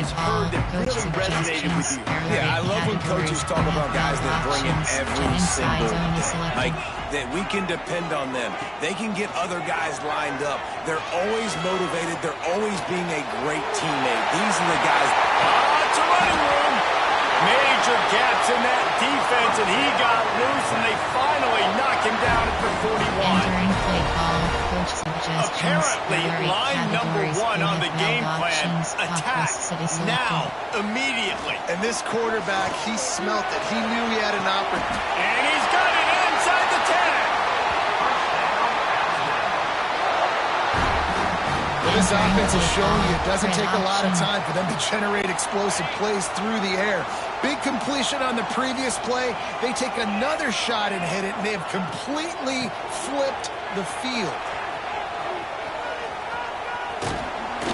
guys heard that really resonated with you? Yeah, I love when coaches talk about guys that bring in every single day. Like, that we can depend on them. They can get other guys lined up. They're always motivated. They're always being a great teammate. These are the guys. It's a running room. Major gaps in that defense, and he got loose, and they finally knock him down at the 41. Apparently, line number 1 on the game plan, attack now, immediately. And this quarterback, he smelt it. He knew he had an opportunity. And he's got it inside the 10. Well, this offense is showing you it doesn't take a lot of time for them to generate explosive plays through the air. Big completion on the previous play. They take another shot and hit it, and they have completely flipped the field.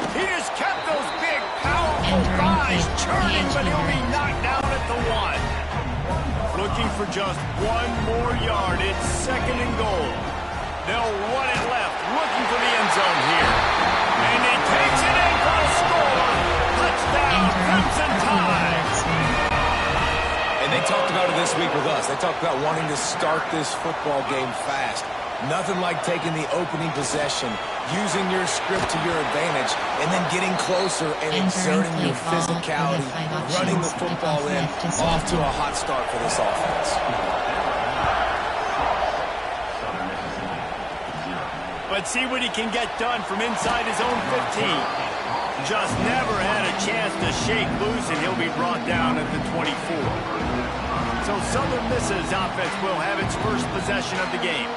He just kept those big, powerful thighs churning, but he'll be knocked down at the 1. Looking for just 1 more yard. It's 2nd and goal. They'll run it left, looking for the end zone here. And he takes it in for a score. Touchdown, Crimson Tide. And they talked about it this week with us. They talked about wanting to start this football game fast. Nothing like taking the opening possession, using your script to your advantage, and then getting closer and exerting your physicality, running the football in, off to a hot start for this offense. Let's see what he can get done from inside his own 15. Just never had a chance to shake loose, and he'll be brought down at the 24. So Southern Miss's offense will have its first possession of the game.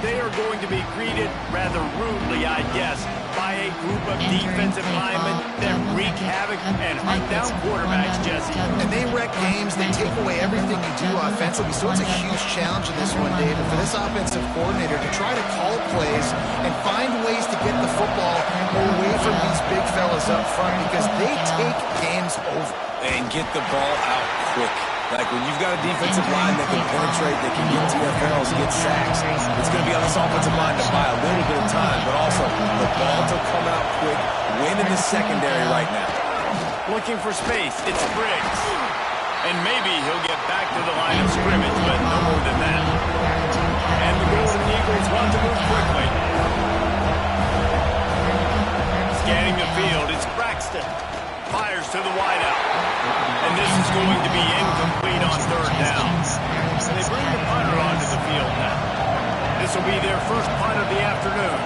They are going to be greeted rather rudely, I guess, by a group of defensive linemen that wreak havoc and hunt down quarterbacks, Jesse. And they wreck games. They take away everything you do offensively. So it's a huge challenge in this one, David, for this offensive coordinator to try to call plays and find ways to get the football away from these big fellas up front, because they take games over. And get the ball out quick. Like, when you've got a defensive line that can penetrate, that can get TFLs, get sacks, it's going to be on this offensive line to buy a little bit of time, but also the ball to come out quick, win in the secondary right now. Looking for space, it's Briggs. And maybe he'll get back to the line of scrimmage, but no more than that. And the Golden Eagles want to move quickly. Scanning the field, it's Braxton. Fires to the wideout. And this is going to be incomplete on 3rd down. And they bring the punter onto the field now. This will be their first punt of the afternoon.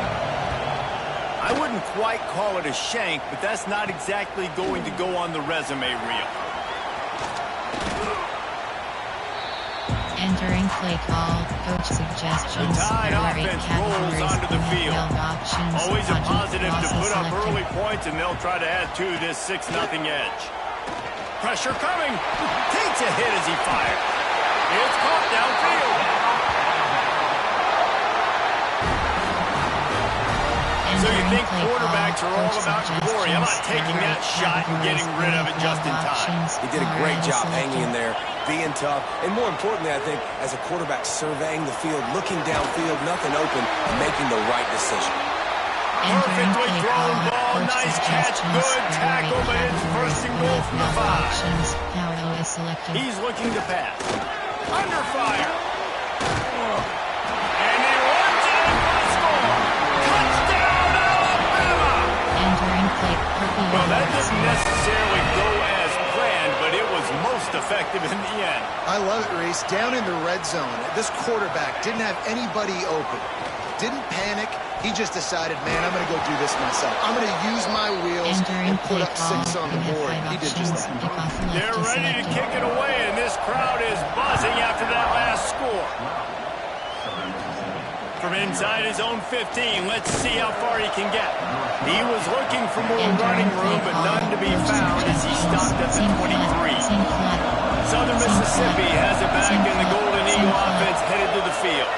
I wouldn't quite call it a shank, but that's not exactly going to go on the resume reel. Entering play call, coach suggestions. The Tide offense rolls onto the field. Always a positive to put up early points, and they'll try to add to this 6-0 edge. Pressure coming. Takes a hit as he fired. It's caught downfield. So you think quarterbacks are all about glory. How about taking that shot and getting rid of it just in time? He did a great job hanging in there, being tough, and more importantly, I think, as a quarterback, surveying the field, looking downfield, nothing open, and making the right decision. Perfectly thrown ball, nice catch, good tackle, but it's 1st and goal from the 5. He's looking to pass. Under fire. And he runs it in for a score. Touchdown, Alabama! Well, that didn't necessarily go as planned, but it was most effective in the end. I love it, Reese. Down in the red zone, this quarterback didn't have anybody open. Didn't panic. He just decided, man, I'm going to go do this myself. I'm going to use my wheels and put up 6 on the board. He did just that. They're ready to kick it away, and this crowd is buzzing after that last score. From inside his own 15, let's see how far he can get. He was looking for more running room, but none to be found as he stopped at the 23. Southern Mississippi has it back, and the Golden Eagle offense headed to the field.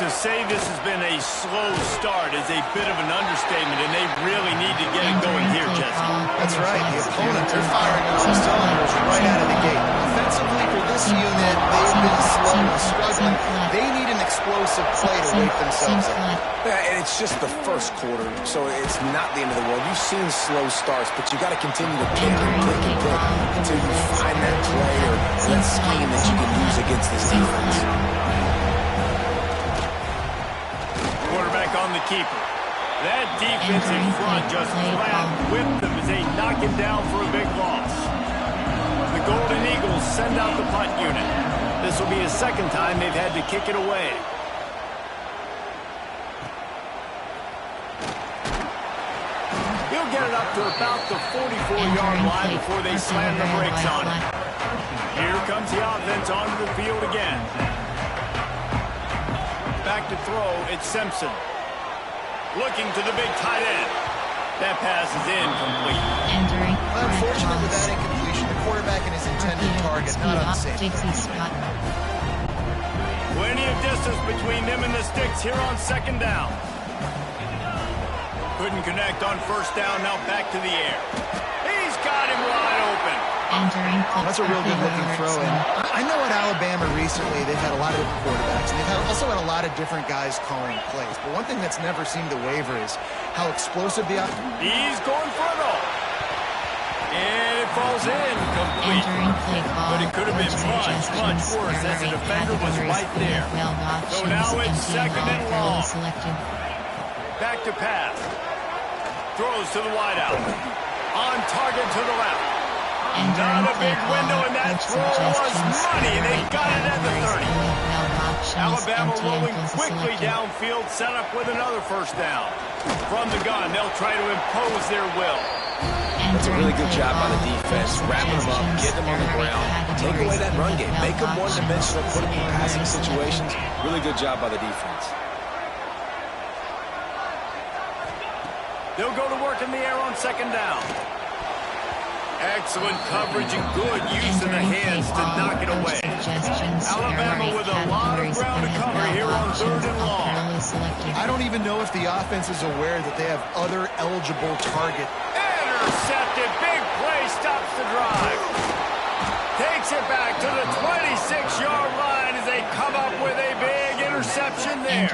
To say this has been a slow start is a bit of an understatement, and they really need to get it going here, Jesse. That's right. The opponent, they're firing on all cylinders right out of the gate. Offensively, for this unit, they've been slow and struggling. They need an explosive play to wake themselves up. Yeah, and it's just the first quarter, so it's not the end of the world. You've seen slow starts, but you got to continue to pick and pick and pick until you find that play or that scheme that you can use against this defense. Quarterback on the keeper. That defense in front just flat whipped them as they knock him down for a big loss. The Golden Eagles send out the punt unit. This will be his second time they've had to kick it away. He'll get it up to about the 44-yard line before they slam the brakes on it. Here comes the offense onto the field again. Back to throw, it's Simpson. Looking to the big tight end. That pass is incomplete. Unfortunate with that incompletion, the quarterback and his intended target not on the same. Plenty of distance between them and the sticks here on second down. Couldn't connect on first down, now back to the air. He's got him wide open. That's a real good-looking throw. And I know at Alabama recently they've had a lot of different quarterbacks, and they've also had a lot of different guys calling plays. But one thing that's never seemed to waver is how explosive the offense. He's going for it all. And it falls in complete. But it could have been much worse as the defender was right there. So now it's second and long. Back to pass. Throws to the wideout. On target to the left. Not a big window, and that throw was money, and they got it at the 30. Alabama rolling quickly downfield, set up with another first down. From the gun, they'll try to impose their will. That's a really good job by the defense, wrapping them up, getting them on the ground, take away that run game, make them one-dimensional, put them in passing situations. Really good job by the defense. They'll go to work in the air on second down. Excellent coverage and good use of the hands to knock it away. Alabama with a lot of ground to cover here on third and long. I don't even know if the offense is aware that they have other eligible target. Intercepted. Big play stops the drive. Takes it back to the 26-yard line as they come up with a big interception there.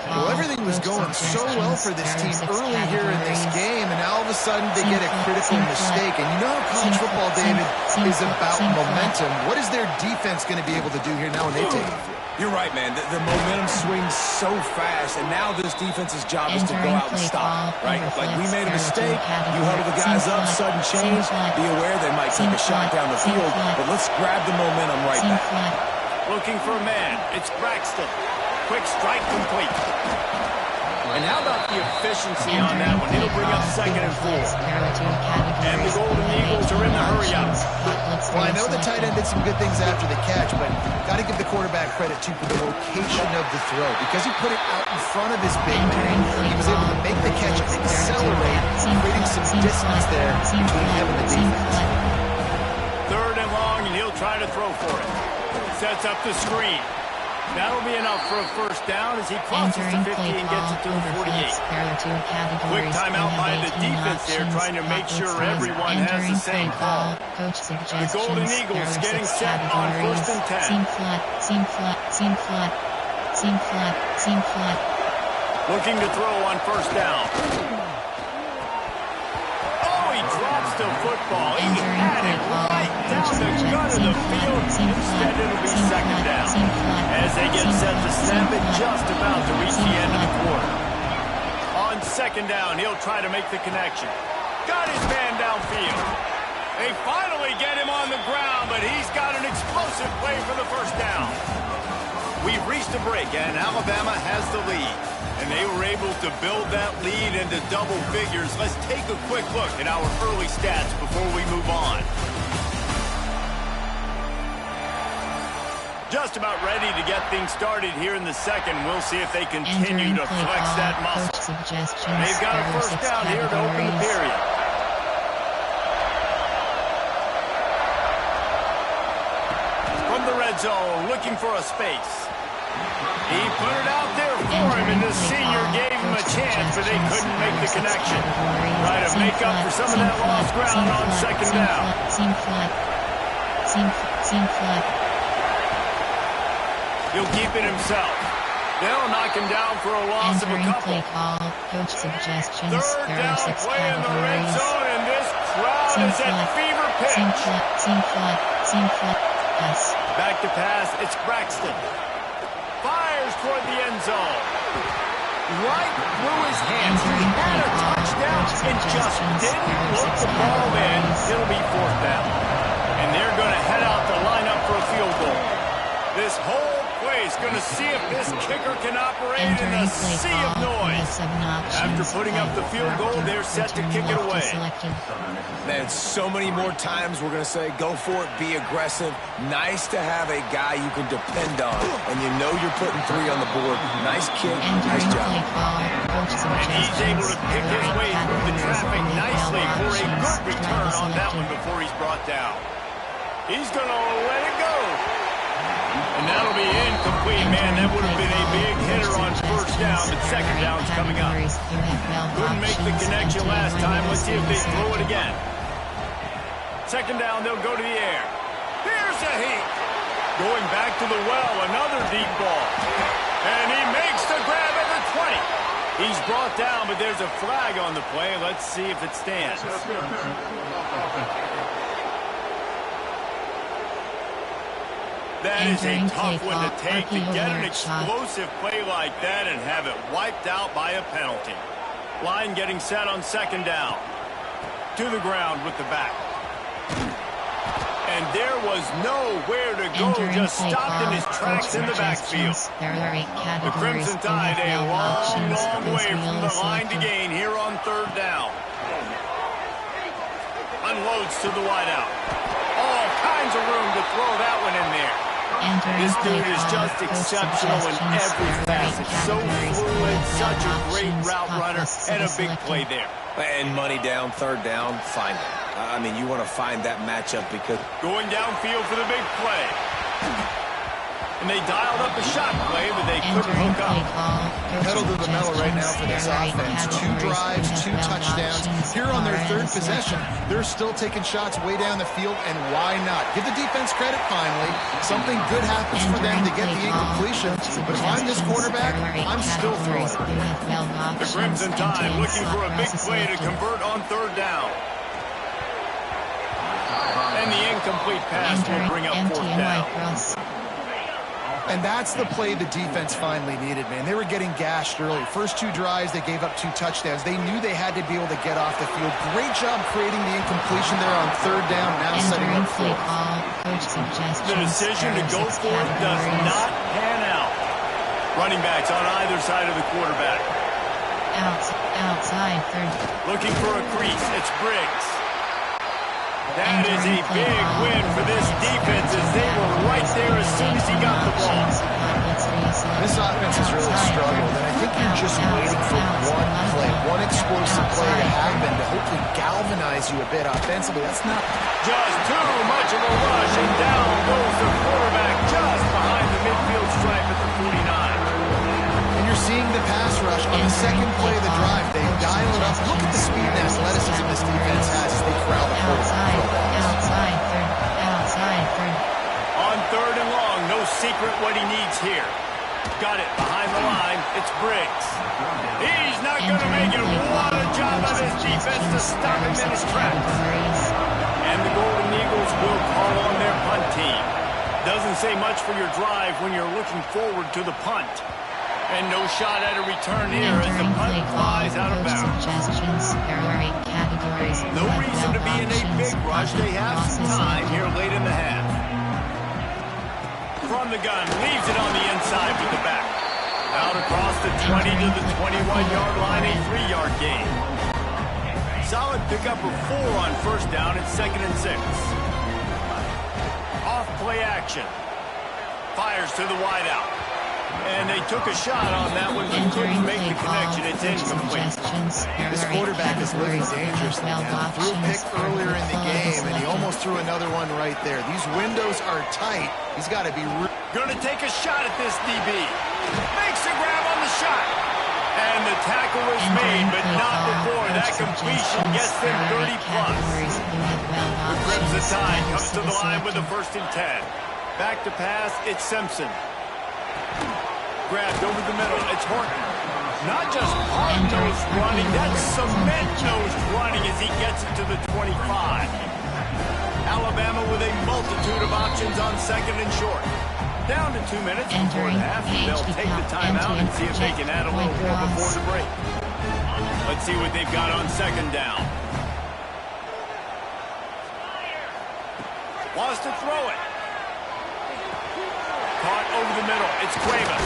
Well, everything was going so well for this team early here in this game, and now all of a sudden they get a critical mistake. And you know how college football, David, is about momentum. What is their defense going to be able to do here now when they take it? You're right, man. The momentum swings so fast, and now this defense's job is to go out and stop, right? Like, we made a mistake, you huddle the guys up, sudden change, be aware they might take a shot down the field, but let's grab the momentum right back. Looking for a man, it's Braxton. Quick strike complete. And how about the efficiency on that one? He'll bring up second and 4. And the Golden Eagles are in the hurry-up. Well, I know the tight end did some good things after the catch, but got to give the quarterback credit, too, for the location of the throw. Because he put it out in front of his big man, he was able to make the catch and accelerate, creating some distance there between him and the defense. Third and long, and he'll try to throw for it. Sets up the screen. That'll be enough for a first down as he crosses the 50 and gets it to the 48. Quick timeout by the defense there, trying to make sure everyone has the same call. The Golden Eagles getting set on first and 10. Looking to throw on first down. Oh, he drops the football. He had it right down the gut of the field. Instead, it'll be second down. As they get set to snap it, just about to reach the end of the quarter. On second down, he'll try to make the connection. Got his man downfield. They finally get him on the ground, but he's got an explosive play for the first down. We've reached a break, and Alabama has the lead. And they were able to build that lead into double figures. Let's take a quick look at our early stats before we move on. Just about ready to get things started here in the second. We'll see if they continue to flex that muscle. They've got a first down here to open the period. From the red zone, looking for a space. He put it out there for him, and the senior gave him a chance, but they couldn't make the connection. Try to make up for some of that lost ground on second down. Seam flat. He'll keep it himself. They'll knock him down for a loss of a couple. Play call. Coach suggestions. Third There down are 6 play in the red categories. zone, and this crowd is at fever pitch. Seam flat. Pass. Back to pass, it's Braxton. Fires toward the end zone. Right through his hands. He had a touchdown and just didn't look the ball in. It'll be fourth down. And they're going to head out to line up for a field goal. This whole play is going to see if this kicker can operate in a sea of noise. After putting up the field goal, they're set to kick it away. Man, so many more times we're going to say, go for it, be aggressive. Nice to have a guy you can depend on, and you know you're putting 3 on the board. Nice kick, nice job. And he's able to pick his way through the traffic nicely for a good return on that one before he's brought down. He's going to let it go. And that'll be incomplete, man. That would have been a big hitter on first down, but second down's coming up. Couldn't make the connection last time. Let's see if they throw it again. Second down, they'll go to the air. Here's a heat. Going back to the well, another deep ball. And he makes the grab at the 20. He's brought down, but there's a flag on the play. Let's see if it stands. That is a tough one to take, to get an explosive play like that and have it wiped out by a penalty. Line getting set on second down. To the ground with the back. And there was nowhere to go, just stopped in his tracks in the backfield. The Crimson Tide a long, long way from the line to gain here on third down. Unloads to the wideout. All kinds of room to throw that one in there. This dude is just exceptional in every facet. So fluid, such a great route runner, and a big play there. And money down, third down, find it. I mean, you want to find that matchup because... Going downfield for the big play. And they dialed up a shot play, but they couldn't hook up. Pedal to the metal right now for this offense. 2 drives, 2 touchdowns. Here on their third possession, they're still taking shots way down the field, and why not? Give the defense credit finally. Something good happens for them to get the incompletion. But if I'm this quarterback, I'm still throwing it. The Crimson Tide looking for a big play to convert on third down. And the incomplete pass will bring up fourth down. And that's the play the defense finally needed, man. They were getting gashed early. First 2 drives, they gave up 2 touchdowns. They knew they had to be able to get off the field. Great job creating the incompletion there on third down, now setting up fourth. The decision to go for it does not pan out. Running backs on either side of the quarterback. Outside third. Looking for a crease, it's Briggs. That is a big win for this defense as they were right there as soon as he got the ball. This offense has really struggled, and I think you're just waiting for one play, one explosive play to happen to hopefully galvanize you a bit offensively. That's not just too much of a rush, and down goes the quarterback just behind the midfield stripe at the 49. And you're seeing the pass rush on the second play of the drive. They dial it up. Look at the speed and athleticism this defense has as they corral the quarterback. Outside third. On third and long, no secret what he needs here. Got it behind the line. It's Briggs. He's not going to make it. What a job by this defense to stop him in his tracks. And the Golden Eagles will call on their punt team. Doesn't say much for your drive when you're looking forward to the punt. And no shot at a return here as the punt flies out of bounds. No reason to be in a big rush. They have some time here late in the half. From the gun, leaves it on the inside with the back. Out across the 20 to the 21-yard line, a 3-yard gain. Solid pickup of 4 on first down at 2nd and 6. Off play action. Fires to the wideout. And they took a shot on that one, but couldn't make the connection. It's incomplete. This quarterback is looking dangerous now. Threw a pick earlier in the game, and he almost threw another one right there. These windows are tight. He's got to be Gonna take a shot at this DB. Makes a grab on the shot. And the tackle is made, but not before. That completion gets them 30 plus. The Crimson Tide comes to the line with a 1st and 10. Back to pass, it's Simpson. Grabbed over the middle, it's Horton. Not just hard-nosed running, that's cement-nosed running as he gets it to the 25. Alabama with a multitude of options on 2nd and short. Down to 2 minutes before the half, and they'll take the timeout and see if they can add a little more before the break. Let's see what they've got on 2nd down. Wants to throw it. Caught over the middle. It's Craven.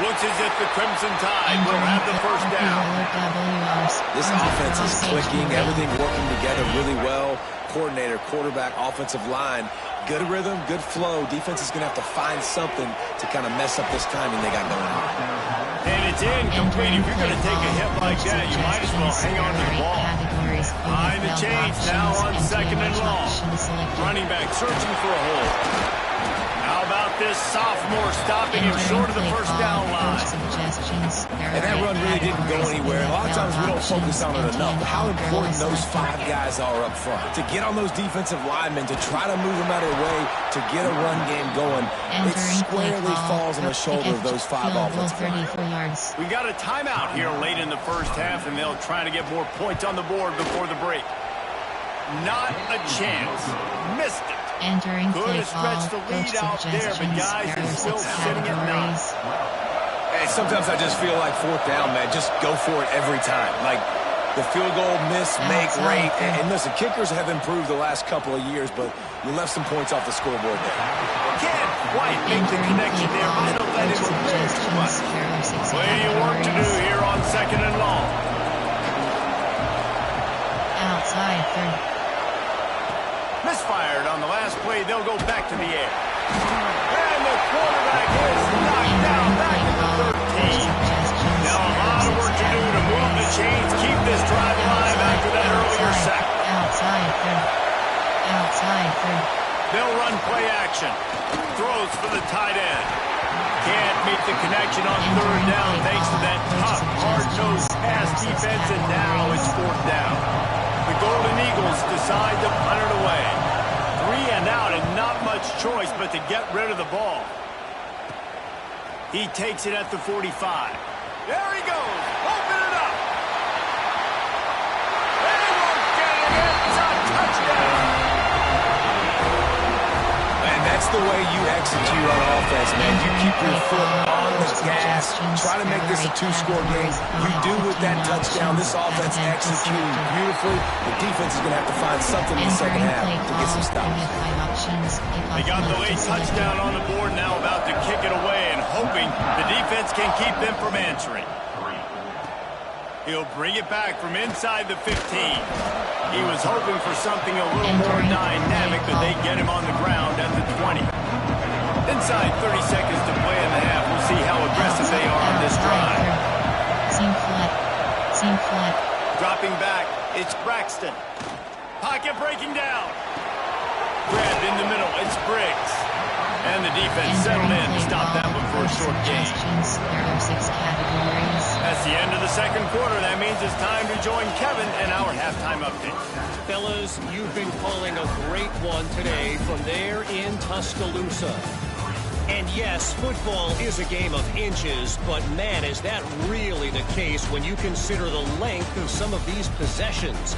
Looks as if the Crimson Tide will have the 1st down. This offense is clicking. Everything working together really well. Coordinator, quarterback, offensive line. Good rhythm, good flow. Defense is going to have to find something to kind of mess up this timing they got going on. And it's incomplete. If you're going to take a hit like that, you might as well hang on to the ball. Behind the chains now on 2nd and long. Running back searching for a hole. How about this sophomore stopping him short of the 1st down line? And that run really didn't go anywhere. A lot of times we don't focus on it enough. How important those 5 guys are up front. To get on those defensive linemen, to try to move them out of the way, to get a run game going, it squarely falls on the shoulder of those 5 offensive linemen. We got a timeout here late in the 1st half, and they'll try to get more points on the board before the break. Not a chance. Missed it. Could have stretched the lead out there, but guys are still sitting at 9. Hey, sometimes I just feel like 4th down, man. Just go for it every time. Like the field goal miss, make, rate. And listen, kickers have improved the last couple of years, but you left some points off the scoreboard there. Can't quite make the connection there, but don't let it move too much. Plenty of work to do here on 2nd and long. Outside 30. Misfired on the last play. They'll go back to the air. And the quarterback is knocked down back to the 13. Now a lot of work to do to move the chains, keep this drive alive after that earlier sack. Outside 30. Outside 30. They'll run play action. Throws for the tight end. Can't meet the connection on 3rd down thanks to that tough, hard-nosed pass defense, and now it's 4th down. The Golden Eagles decide to punt it away. 3 and out and not much choice but to get rid of the ball. He takes it at the 45. There he goes. Open it up. They won't get it. It's a touchdown. And that's the way you execute on offense, man. You keep your foot on the gas. Try to make this a 2-score game. You do with that touchdown. This offense executing beautifully. The defense is going to have to find something in the 2nd half to get some stops. They got the late touchdown on the board, now about to kick it away and hoping the defense can keep them from answering. He'll bring it back from inside the 15. He was hoping for something a little more dynamic, but they get him on the ground at the 20. Inside 30 seconds to play in the half. We'll see how aggressive they are on this drive. Seam flat. Seam flat. Dropping back, it's Braxton. Pocket breaking down. Grabbed in the middle, it's Briggs. And the defense settled in to stop that one for a short gain. There are 6 categories. That's the end of the 2nd quarter. That means it's time to join Kevin and our halftime update. Fellas, you've been calling a great one today from there in Tuscaloosa. And yes, football is a game of inches, but man, is that really the case when you consider the length of some of these possessions.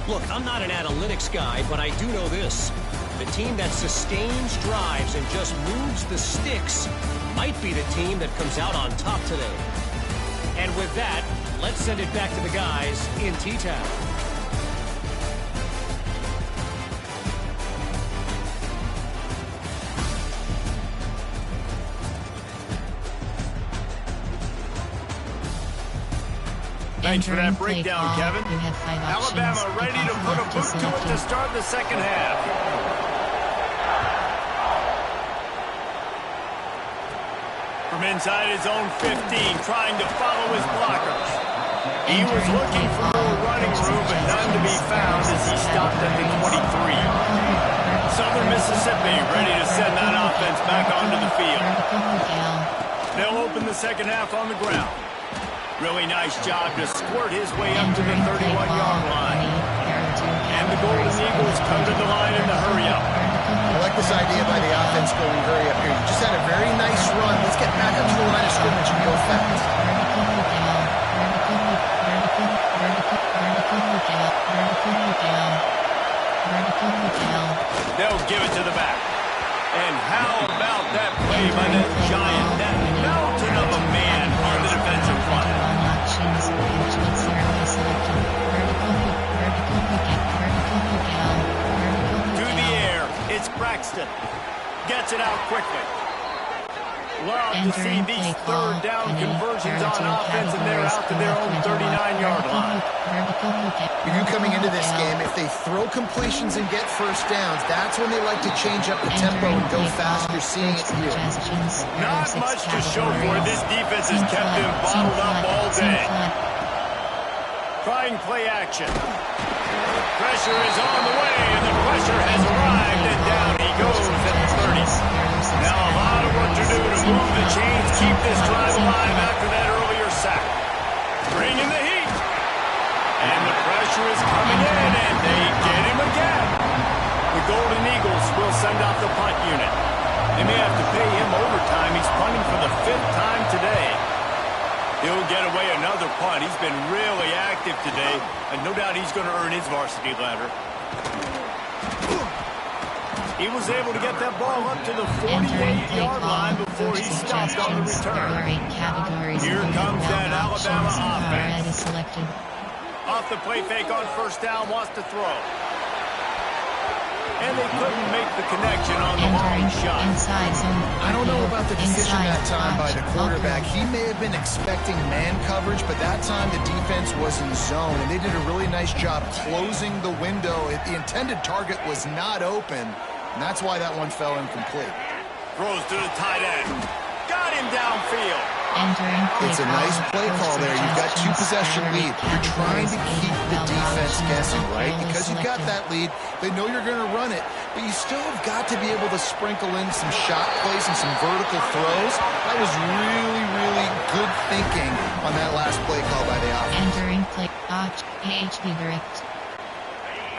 Look, I'm not an analytics guy, but I do know this. The team that sustains drives and just moves the sticks might be the team that comes out on top today. And with that, let's send it back to the guys in T-Town. Thanks for that breakdown, Kevin. Alabama ready to put a boot to it to start the 2nd half. From inside his own 15, trying to follow his blockers. He was looking for more running room, but none to be found as he stopped at the 23. Southern Mississippi ready to send that offense back onto the second half on the ground. Really nice job to squirt his way up to the 31-yard line. And the Golden Eagles come to the line in the hurry-up. I like this idea by the offense going hurry up here. You just had a very nice run. Let's get back up to the line of scrimmage and go fast. They'll give it to the back. And how about that play by that giant, that mountain of a man on the defensive line? To the air, it's Braxton. Gets it out quickly. Love to see these third down conversions on offense, and they're out to their own 39-yard line. You coming into this game, if they throw completions and get first downs, that's when they like to change up the tempo and go fast. You're seeing it here. Not much to show for it. This defense has kept them bottled up all day. Trying play action. Pressure is on the way, and the pressure has arrived, and down he goes at the 30. Now a lot of work to do to move the chains, keep this drive alive after that earlier sack. Bring in the heat. And the pressure is coming in, and they get him again. The Golden Eagles will send out the punt unit. They may have to pay him overtime. He's punting for the 5th time today. He'll get away another punt. He's been really active today, and no doubt he's going to earn his varsity ladder. He was able to get that ball up to the 48-yard line before he stopped on the return. Here comes that Alabama offense. Off the play fake on first down, wants to throw. And they couldn't make the connection on the long shot. I don't know about the decision that time by the quarterback. He may have been expecting man coverage, but that time the defense was in zone, and they did a really nice job closing the window. The intended target was not open, and that's why that one fell incomplete. Throws to the tight end. Got him downfield. It's a nice play call there. You've got 2-possession lead. You're trying to keep the defense guessing, right? Because you've got that lead, they know you're going to run it, but you still have got to be able to sprinkle in some shot plays and some vertical throws. That was really, really good thinking on that last play call by the offense.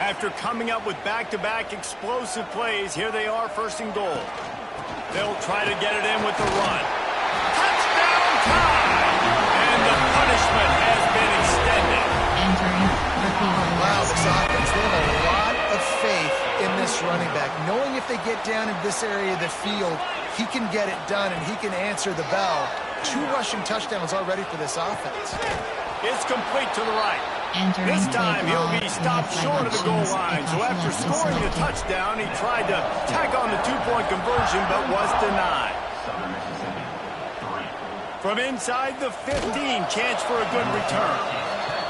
After coming up with back-to-back explosive plays, here they are, 1st and goal. They'll try to get it in with the run. Touchdown time! And the punishment has been extended. Wow, this offense, they have a lot of faith in this running back. Knowing if they get down in this area of the field, he can get it done and he can answer the bell. 2 rushing touchdowns already for this offense. It's complete to the right. This time he'll be stopped short of the goal line. So after scoring the touchdown, he tried to tack on the 2-point conversion, but was denied. From inside the 15, chance for a good return.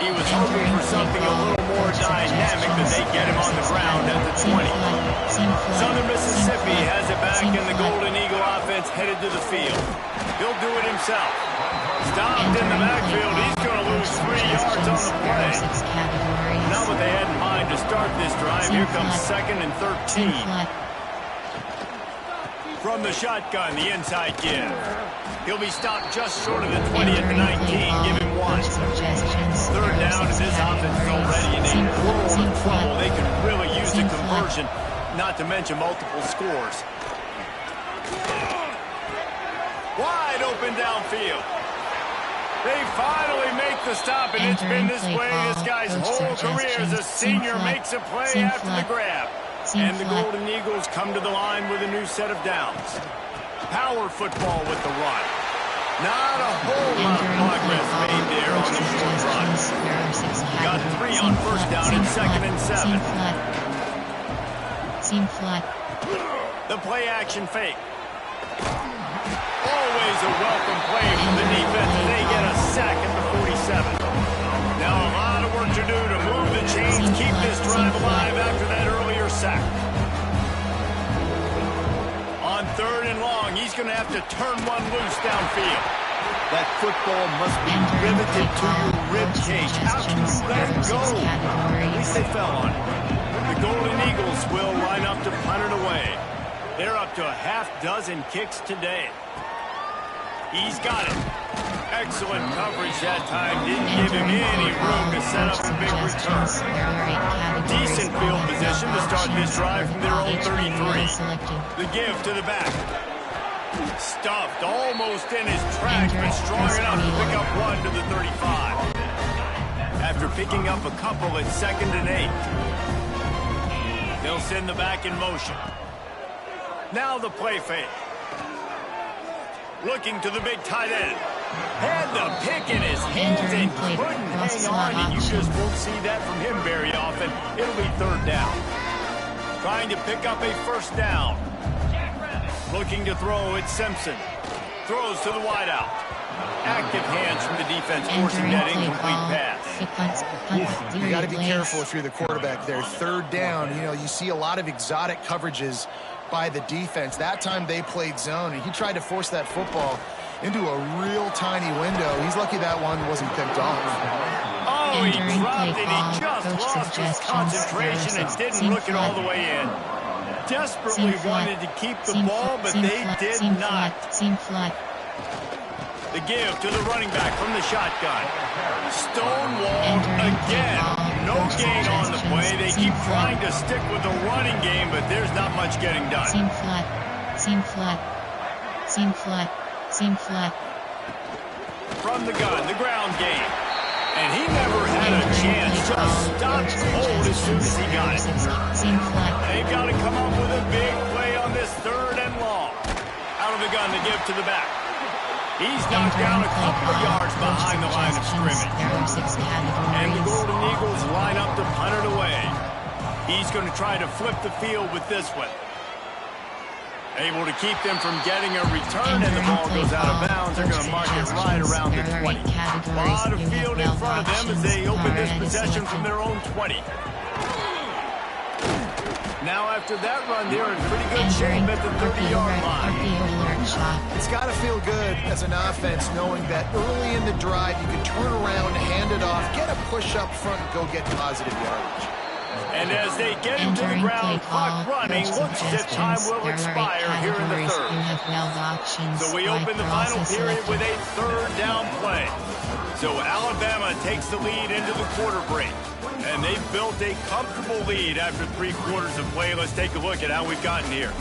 He was hoping for something a little more dynamic than they get him on the ground at the 20. Southern Mississippi has it back, and the Golden Eagle offense headed to the field. He'll do it himself. Stopped in the backfield. He's going to lose 3 yards on the play. Not what they had in mind to start this drive. Here comes 2nd and 13. From the shotgun, the inside give. He'll be stopped just short of the 20 at the 19. Give him 1. 3rd down, and this offense is already in a world of trouble. They can really use the conversion, not to mention multiple scores. Wide open downfield. They finally make the stop, and it's been this way this guy's whole career as a senior makes a play after the grab. And the Golden Eagles come to the line with a new set of downs. Power football with the run. Not a whole lot of progress made there on the short run. Got 3 on first down and 2nd and 7. Seam flat. The play action fake. Always a welcome play from the defense, and they get a sack at the 47. Now a lot of work to do to move the chains, keep this drive alive after that earlier sack. On 3rd and long, he's going to have to turn one loose downfield. That football must be riveted to your rib cage. How can you let it go? At least they fell on it. The Golden Eagles will line up to punt it away. They're up to a half dozen kicks today. He's got it. Excellent coverage that time. Didn't give him any room to set up a big return. Decent field position to start this drive from their own 33. The give to the back. Stuffed almost in his tracks, but strong enough to pick up one to the 35. After picking up a couple at 2nd and 8. They'll send the back in motion. Now the play fake. Looking to the big tight end. Had the pick in his hands and couldn't hang on, and you just won't see that from him very often. It'll be 3rd down. Trying to pick up a 1st down. Looking to throw, it's Simpson. Throws to the wideout. Active hands from the defense, forcing that incomplete pass. You got to be careful if you're the quarterback there. 3rd down, you know, you see a lot of exotic coverages by the defense. That time they played zone, and he tried to force that football into a real tiny window. He's lucky that one wasn't picked off. Oh, he dropped it. He just lost his concentration and didn't look it all the way in. Desperately wanted to keep the ball, but they did not. The give to the running back from the shotgun. Stonewalled again. No gain on the play. They keep trying to stick with the running game, but there's not much getting done. Seam flat. From the gun, the ground game. And he never had a chance. Just stopped cold as soon as he got it. They've got to come up with a big play on this 3rd and long. Out of the gun, the give to the back. He's knocked down a couple of yards behind the line of scrimmage. And the Golden Eagles line up to punt it away. He's going to try to flip the field with this one. Able to keep them from getting a return, and the ball goes out of bounds. They're going to mark it right around the 20. A lot of field in front of them as they open this possession from their own 20. Now after that run, they're in pretty good shape at the 30-yard line. It's got to feel good as an offense knowing that early in the drive you can turn around, hand it off, get a push up front, and go get positive yardage. And as they get into the ground, clock running, looks as if time will expire here in the 3rd. So we open the final period with a 3rd down play. So Alabama takes the lead into the quarter break. And they've built a comfortable lead after 3 quarters of play. Let's take a look at how we've gotten here.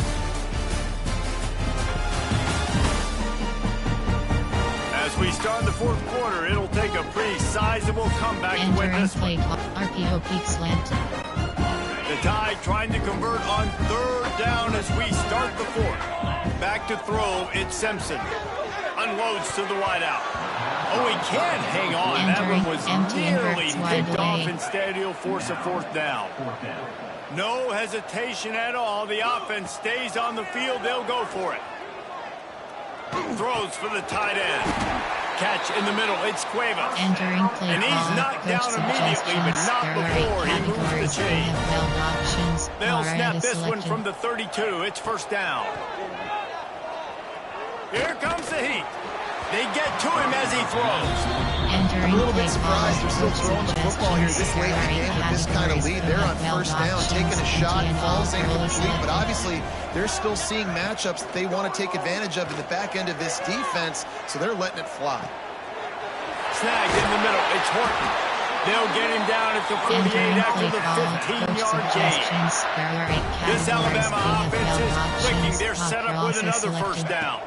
As we start the 4th quarter, it'll take a pretty sizable comeback to win this one. RPO peak slant. The Tide trying to convert on 3rd down as we start the 4th. Back to throw, it's Simpson. Unloads to the wideout. Oh, he can't hang on. That one was nearly picked off. Instead, he'll force a 4th down. No hesitation at all. The offense stays on the field. They'll go for it. Throws for the tight end. Catch in the middle. It's Cueva. And he's knocked down immediately, but not before he moves the chain. They'll snap this one from the 32. It's 1st down. Here comes the heat. They get to him as he throws. A little bit surprised they're still throwing the football here this late in the game with this kind of lead. They're on 1st down, taking a shot, falls incomplete, but obviously they're still seeing matchups that they want to take advantage of in the back end of this defense, so they're letting it fly. Snagged in the middle. It's Horton. They'll get him down at the 48 after the 15-yard gain. This Alabama offense is clicking. They're set up with another 1st down.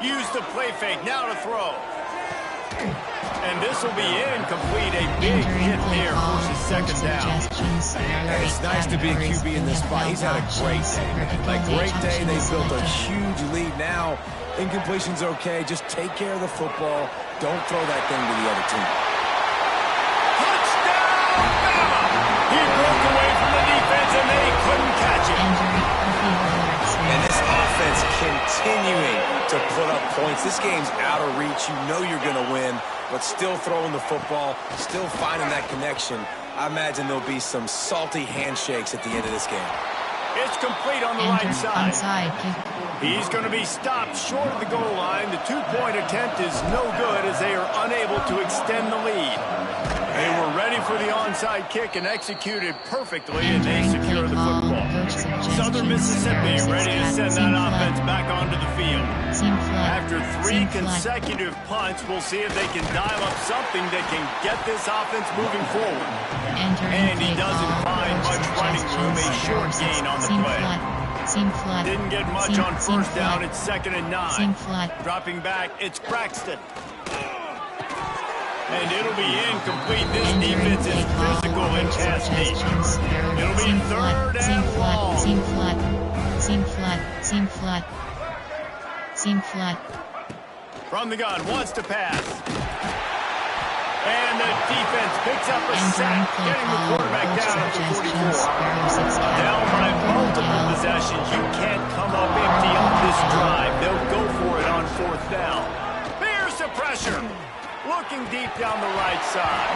Use the play fake, now to throw. And this will be incomplete. A big hit there versus 2nd down. It's nice to be a QB in this spot. He's had a great day. Like, great day. They built a huge lead. Now, incompletion's okay. Just take care of the football. Don't throw that thing to the other team. Touchdown, Alabama! He broke away from the defense, and they couldn't catch him. And this offense continuing to put up points. This game's out of reach. You know you're going to win, but still throwing the football, still finding that connection. I imagine there'll be some salty handshakes at the end of this game. It's complete on the right side. He's going to be stopped short of the goal line. The 2-point attempt is no good as they are unable to extend the lead. They were ready for the onside kick and executed perfectly, and they secure the football. Southern for Mississippi, ready to send that offense back onto the field. After 3 consecutive punts, we'll see if they can dial up something that can get this offense moving forward. And he doesn't find much running room, a short gain on the play. Didn't get much on first down, it's 2nd and 9. Dropping back, it's Braxton. And it'll be incomplete. This defense is physical and pass deep. It'll be 3rd and long. Seam flat. From the gun, wants to pass. And the defense picks up a sack, getting the quarterback down at the 44. Down by multiple possessions. You can't come up empty on this drive. They'll go for it on 4th down. There's the pressure. Looking deep down the right side.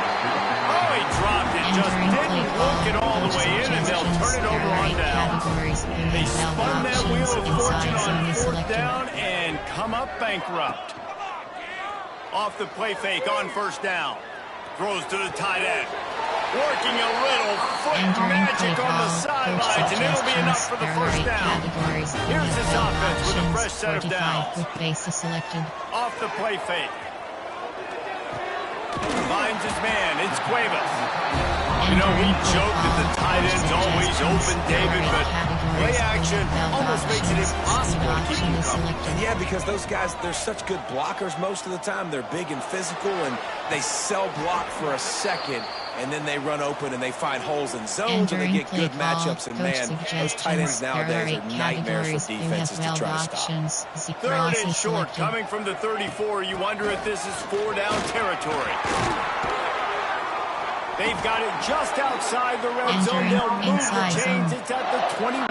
Oh, he dropped it. Just didn't look it all the way in, and they'll turn it over on down. They spun that wheel of fortune on 4th down and come up bankrupt. Off the play fake on 1st down. Throws to the tight end. Working a little foot magic on the sidelines, and it'll be enough for the 1st down. Here's his offense with a fresh set of downs. Off the play fake. Finds his man. It's Cuevas. You know, we joke that the tight end's always open, David, but play action almost makes it impossible to keep him coming. And yeah, because those guys, they're such good blockers most of the time. They're big and physical, and they sell block for a second, and then they run open and they find holes in zones, and they get good matchups. And man, those tight ends nowadays are nightmares for defenses to try to stop. 3rd and short, coming from the 34. You wonder if this is 4-down territory. They've got it just outside the red zone. They'll move the chains. It's at the 21.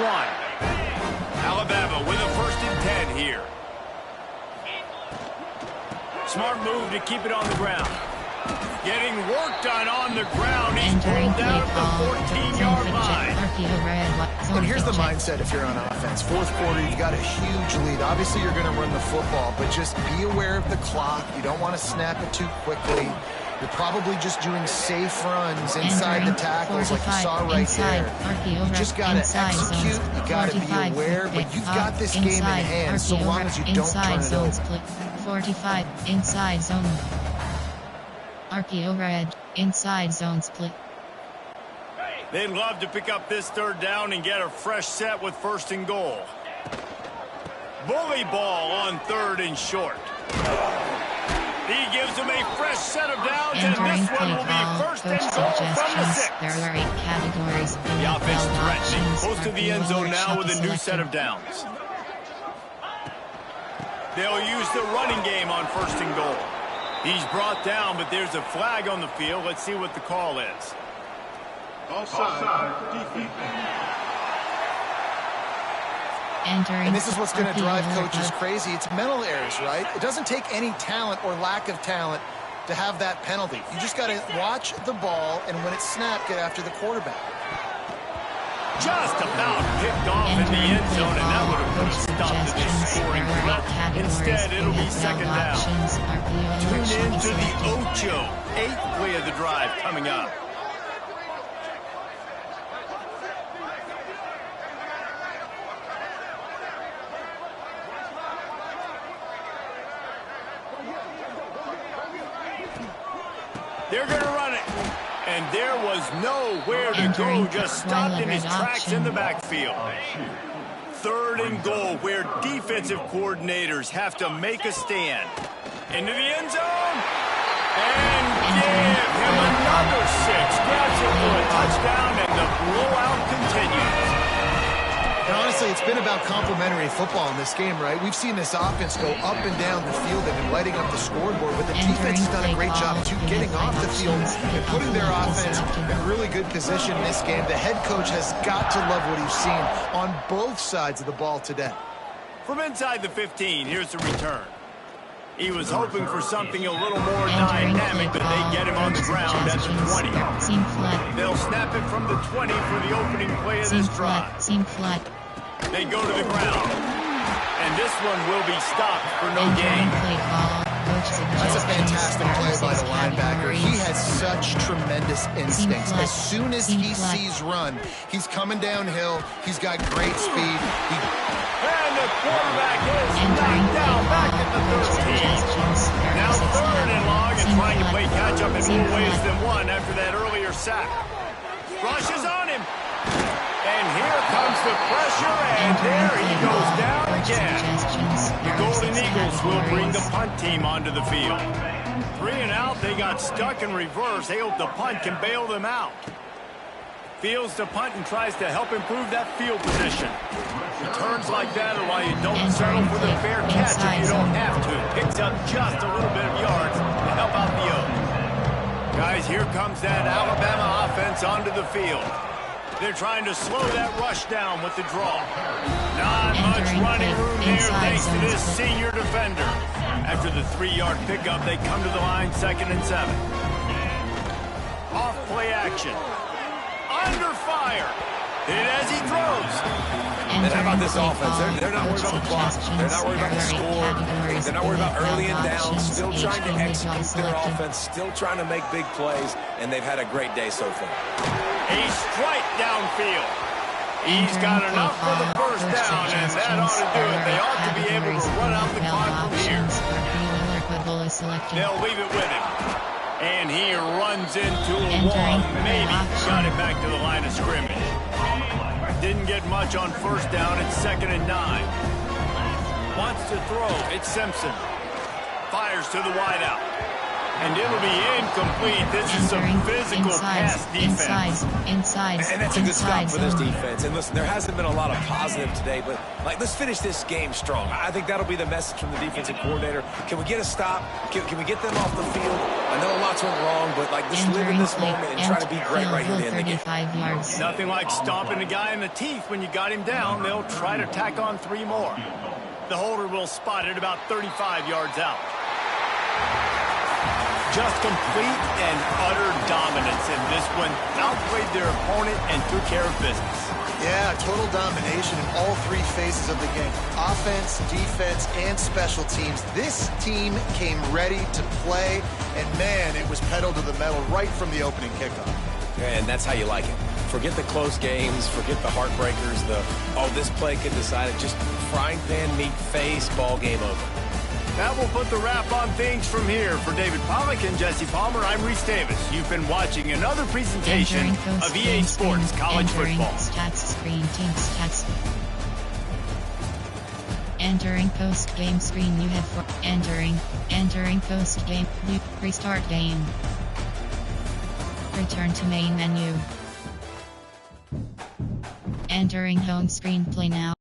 Alabama with a 1st and 10 here. Smart move to keep it on the ground. Getting work done on the ground. He's pulled down at the 14-yard line. And here's the mindset if you're on offense. 4th quarter, you've got a huge lead. Obviously, you're going to run the football, but just be aware of the clock. You don't want to snap it too quickly. You're probably just doing safe runs inside the tackles like you saw right there. You just got to execute. You got to be aware, but you've got this game in hand so long as you don't turn it over. 45, inside zone. RPO red, inside zone split. They'd love to pick up this 3rd down and get a fresh set with 1st and goal. Bully ball on 3rd and short. He gives them a fresh set of downs, and this one will be 1st and goal from the 6. There are 8 categories. The offense threatening, close to the end zone now with a new set of downs. They'll use the running game on 1st and goal. He's brought down, but there's a flag on the field. Let's see what the call is. Offside. And this is what's going to drive coaches crazy. It's mental errors, right? It doesn't take any talent or lack of talent to have that penalty. You just got to watch the ball, and when it's snapped, get after the quarterback. Just about picked off in the end zone, and that would have put a stop to this scoring threat. Instead, it'll be 2nd down. Tune in to the Ocho. 8th play of the drive coming up. They're going to run it. And there was nowhere to go, just stopped in his tracks in the backfield. 3rd and goal, where defensive coordinators have to make a stand. Into the end zone. And give him another 6. Grabs it for a touchdown, and the blowout continues. And honestly, it's been about complementary football in this game, right? We've seen this offense go up and down the field. They've been lighting up the scoreboard, but the defense has done a great job, too, getting off the field and putting their offense in really good position in this game. The head coach has got to love what he's seen on both sides of the ball today. From inside the 15, here's the return. He was hoping for something a little more dynamic, but they get him on the ground at the 20. They'll snap it from the 20 for the opening play of this drive. They go to the ground, and this one will be stopped for no gain. That's a fantastic play by the linebacker. He has such tremendous instincts. As soon as he sees run, he's coming downhill. He's got great speed. And the quarterback is knocked down back at the 13. Now 3rd and long and trying to play catch-up in more ways than one after that earlier sack. Rushes on him. And here comes the pressure, and there he goes down again. The Golden Eagles will bring the punt team onto the field. 3 and out, they got stuck in reverse. They hope the punt can bail them out. Fields the punt and tries to help improve that field position. Returns like that are why you don't settle for the fair catch if you don't have to. Picks up just a little bit of yards to help out the Oaks. Guys, here comes that Alabama offense onto the field. They're trying to slow that rush down with the draw. Not much running room there thanks to this senior defender. After the 3-yard pickup, they come to the line 2nd and 7. Off play action. Under fire. Hit as he throws. And how about this offense? They're not worried about the clock. They're not worried about the score. They're not worried about early and down. Still trying to execute their offense. Still trying to make big plays. And they've had a great day so far. A strike downfield. He's got enough for the first down, and that ought to do it. They ought to be able to run out the clock from here. They'll leave it with him. And he runs into a wall. Maybe got it back to the line of scrimmage. Didn't get much on first down. It's 2nd and 9. Wants to throw. It's Simpson. Fires to the wideout. And it'll be incomplete. This is some physical pass defense. And that's a good stop for this defense. And listen, there hasn't been a lot of positive today, but let's finish this game strong. I think that'll be the message from the defensive coordinator. Can we get a stop? Can we get them off the field? I know lots went wrong, but just live in this moment and try to be great right here in the game. Nothing like stomping a guy in the teeth when you got him down. They'll try to tack on 3 more. The holder will spot it about 35 yards out. Just complete and utter dominance in this one. Outplayed their opponent and took care of business. Yeah, total domination in all 3 phases of the game. Offense, defense, and special teams. This team came ready to play, and man, it was pedal to the metal right from the opening kickoff. And that's how you like it. Forget the close games, forget the heartbreakers, this play can decide it. Just frying pan, meat face, ball game over. That will put the wrap on things from here. For David Pollack and Jesse Palmer, I'm Reese Davis. You've been watching another presentation of EA Sports College Football. Stats screen, team stats. Entering post-game screen you have for entering post-game, restart game. Return to main menu. Entering home screen, play now.